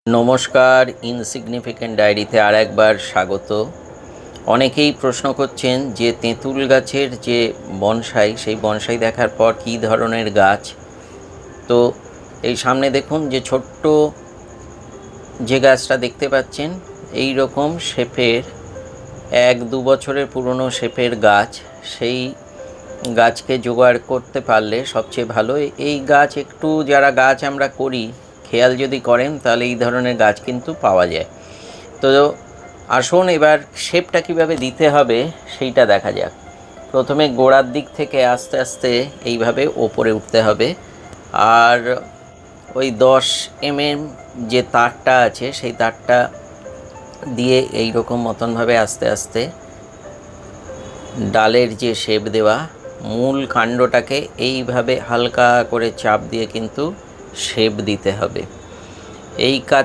নমস্কার, ইনসিগনিফিকেন্ট ডায়েরিতে আর একবার স্বাগত। অনেকেই প্রশ্ন করছেন যে তেঁতুল গাছের যে বনসাই, সেই বনসাই দেখার পর কী ধরনের গাছ। তো এই সামনে দেখুন যে ছোট্ট যে গাছটা দেখতে পাচ্ছেন, এই রকম শেপের 1-2 বছরের পুরনো শেপের গাছ, সেই গাছকে জোগাড় করতে পারলে সবচেয়ে ভালো। এই গাছ একটু যারা গাছ আমরা করি, খেয়াল যদি করেন তাহলে এই ধরনের গাছ কিন্তু পাওয়া যায়। তো আসুন এবার শেপটা কিভাবে দিতে হবে সেইটা দেখা যাক। প্রথমে গোড়ার দিক থেকে আস্তে আস্তে এইভাবে ওপরে উঠতে হবে, আর ওই 10 mm যে তারটা আছে সেই তারটা দিয়ে এই রকম মতনভাবে আস্তে আস্তে ডালের যে শেপ দেওয়া, মূল কাণ্ডটাকে এইভাবে হালকা করে চাপ দিয়ে কিন্তু শেপ দিতে হবে। এই কাজ